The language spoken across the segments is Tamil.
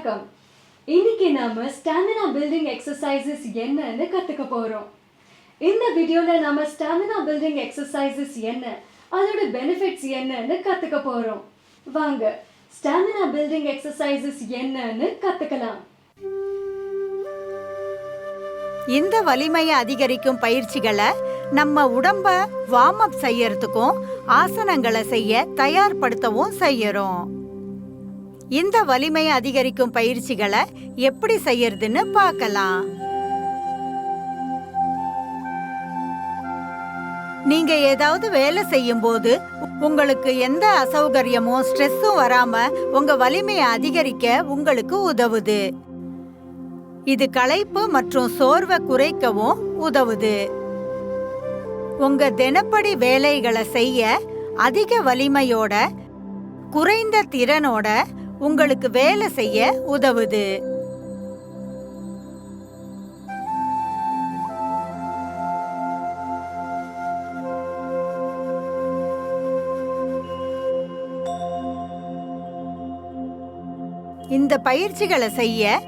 வணக்கம். இன்னைக்கு நாம ஸ்டாமினா பில்டிங் எக்ஸசைசஸ் என்னன்னு கத்துக்க போறோம். இந்த வீடியோல நாம ஸ்டாமினா பில்டிங் எக்ஸசைசஸ் என்ன, அதோட பெனிஃபிட்ஸ் என்னன்னு கத்துக்க போறோம். வாங்க ஸ்டாமினா பில்டிங் எக்ஸசைசஸ் என்னன்னு கத்துக்கலாம். இந்த வலிமையை அதிகரிக்கும் பயிற்சிகளை நம்ம உடம்ப வார்ம் அப் செய்யறதுக்கும் ஆசனங்களை செய்ய தயார்படுத்தவும் செய்யறோம். இந்த வலிமையை அதிகரிக்கும் பயிற்சிகளை எப்படி செய்யறதுன்னு பார்க்கலாம். நீங்க ஏதாவது வேலை செய்யும் போது உங்களுக்கு எந்த அசௌகரியமும் ஸ்ட்ரெஸ்ஸும் வராம உங்க வலிமையை அதிகரிக்க உங்களுக்கு உதவுது. இது களைப்பு மற்றும் சோர்வை குறைக்கவும் உதவுது. உங்க தினப்படி வேலைகளை செய்ய அதிக வலிமையோட குறைந்த திறனோட உங்களுக்கு வேலை செய்ய உதவுது. இந்த பயிற்சிகளை செய்ய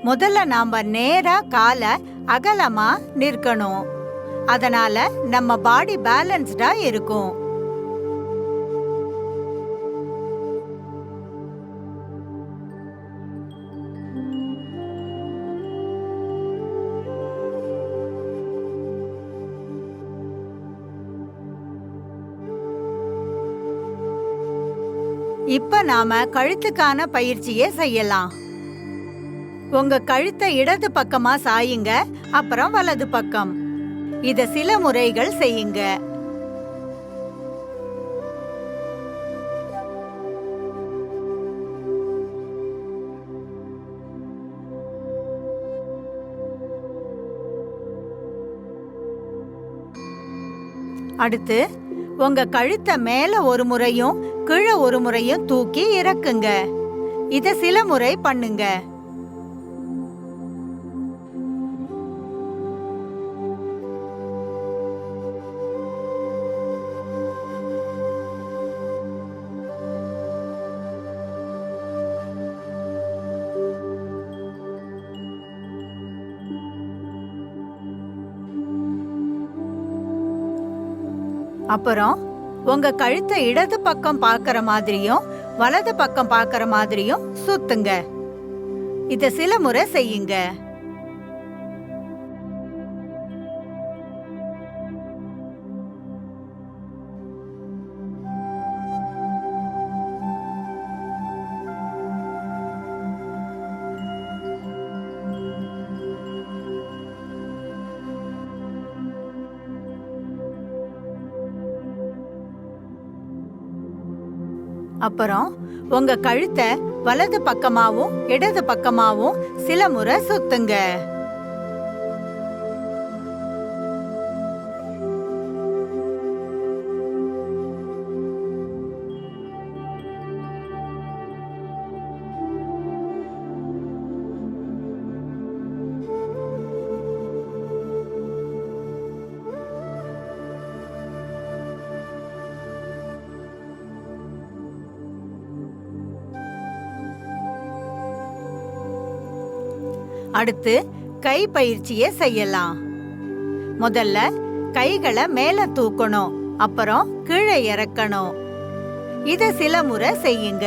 முதல்ல நாம நேரா காலை அகலமா நிற்கணும். அதனால நம்ம பாடி பேலன்ஸ்டா இருக்கும். இப்ப நாம கழுத்துக்கான பயிற்சியை செய்யலாம். உங்க கழுத்தை இடது பக்கமா சாயுங்க, அப்புறம் வலது பக்கம். இத சில முறைகள் செய்யுங்க. அடுத்து உங்க கழுத்தை மேல ஒரு முறையும் கீழே ஒரு முறையும் தூக்கி இறக்குங்க. இத சில முறை பண்ணுங்க. அப்புறம் உங்க கழுத்தை இடது பக்கம் பார்க்கற மாதிரியும் வலது பக்கம் பார்க்கற மாதிரியும் சுத்துங்க. இத சில முறை செய்யுங்க. அப்புறம் உங்க கழுத்தை வலது பக்கமாவும் இடது பக்கமாவும் சில முறை சுத்துங்க. அடுத்து கை பயிற்சியை செய்யலாம். முதல்ல கைகளை மேல தூக்கணும், அப்புறம் கீழே இறக்கணும். இத சில முறை செய்யுங்க.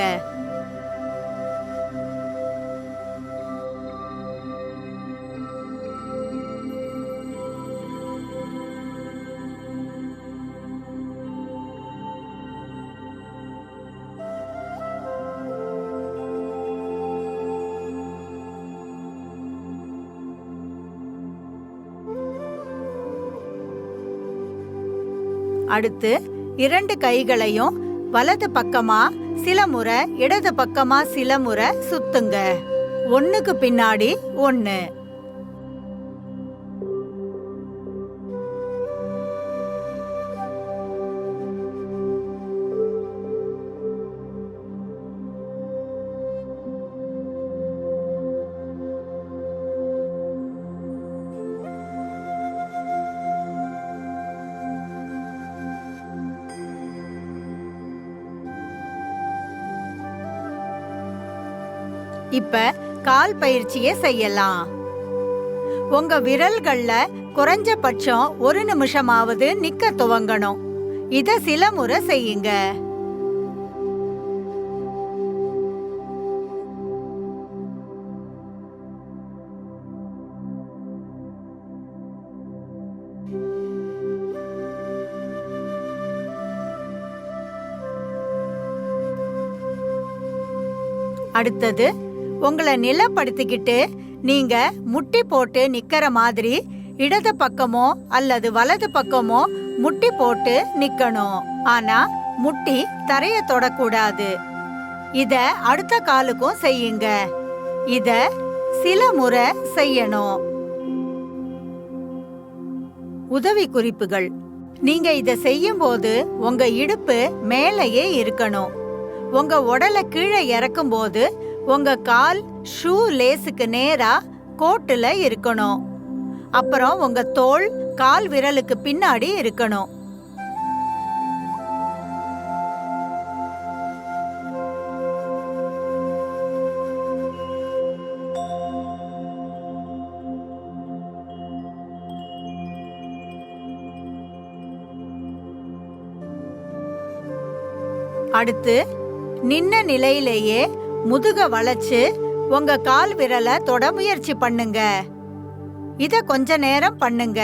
அடுத்து இரண்டு கைகளையும் வலது பக்கமா சில முறை இடது பக்கமா சில முறை சுத்துங்க. ஒண்ணுக்கு பின்னாடி ஒண்ணு. இப்ப கால் பயிற்சியை செய்யலாம். உங்க விரல்கள்ல குறைஞ்சபட்சம் 1 நிமிஷமாவது நிக்க துவங்கணும். இத சில முறை செய்யுங்க. அடுத்தது, உங்களை நிலைப்படுத்திக்கிட்டு நீங்க முட்டி போட்டு நிக்கிற மாதிரி இடது பக்கமோ அல்லது வலது பக்கமோ முட்டி போட்டு நிக்கணும். ஆனா முட்டி தரைய தொடக்கூடாது. இத அடுத்த காலுக்கும் செய்யுங்க. இத சில முறை செய்யணும். உதவி குறிப்புகள்: நீங்க இத செய்யும் போது உங்க இடுப்பு மேலேயே இருக்கணும். உங்க உடலை கீழே இறக்கும் போது உங்க கால் ஷூ லேஸுக்கு நேரா கோட்டுல இருக்கணும். அப்புறம் உங்க தோள் கால் விரலுக்கு பின்னாடி இருக்கணும். அடுத்து, நின்ன நிலையிலேயே முதுக வளைச்சு உங்க கால் விரலை தொட முயற்சி பண்ணுங்க. இத கொஞ்ச நேரம் பண்ணுங்க,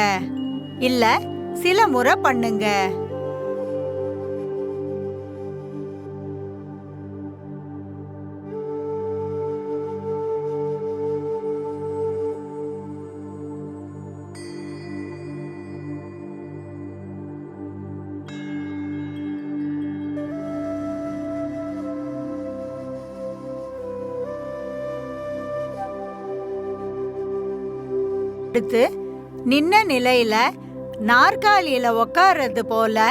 இல்ல சில முறை பண்ணுங்க. அடுத்து, நின்ன நிலையில நாற்காலியில உட்கார்றது போல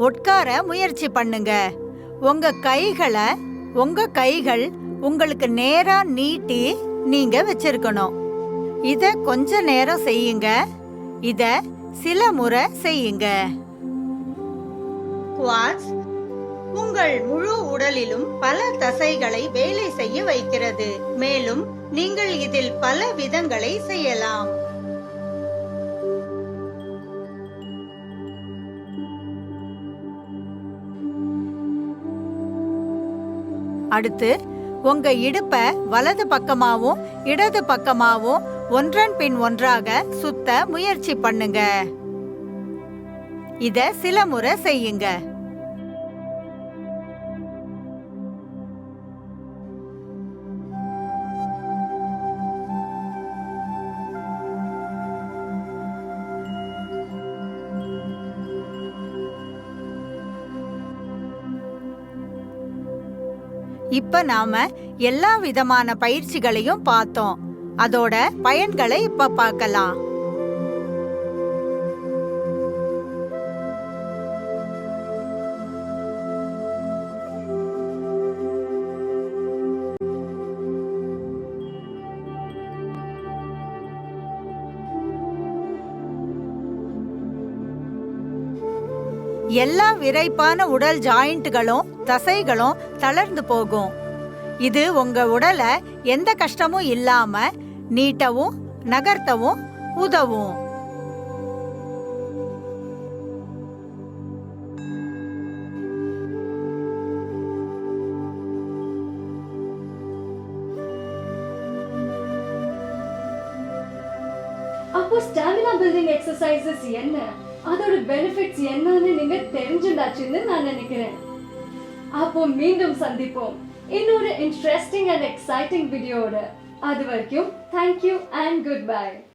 உட்கார முயற்சி பண்ணுங்க. உங்க கைகள் உங்களுக்கு நேரா நீட்டி நீங்க வச்சிருக்கணும். இத கொஞ்ச நேரம் செய்யுங்க. இத சில முறை செய்யுங்க. குவாட்ஸ் உங்கள் முழு உடலிலும் பல தசைகளை வேலை செய்ய வைக்கிறது. மேலும் நீங்கள் இதில் பல விதங்களை செய்யலாம். அடுத்து, உங்க இடுப்ப வலது பக்கமாவும் இடது பக்கமாவும் ஒன்றன் பின் ஒன்றாக சுத்த முயற்சி பண்ணுங்க. இத சில முறை செய்யுங்க. இப்ப நாம எல்லா விதமான பயிற்சிகளையும் பார்த்தோம். அதோட பயன்களை இப்ப பார்க்கலாம். எல்லா விரைப்பான உடல் ஜாயிண்ட்களும் தசைகளும் தளர்ந்து போகும். இது உங்க உடலை எந்த கஷ்டமும் இல்லாம நீட்டவும் நகர்த்தவும் உதவும். அப்போ ஸ்டாமினா பில்டிங் எக்ஸசைசஸ் என்ன, அதோட பெனிஃபிட்ஸ் என்னன்னு நீங்க தெரிஞ்சுண்டாச்சுன்னு நான் நினைக்கிறேன். அப்போ மீண்டும் சந்திப்போம் இன்னொரு இன்ட்ரெஸ்டிங் அண்ட் எக்ஸைட்டிங் வீடியோட. அது வரைக்கும் தேங்க்யூ அண்ட் குட் பை.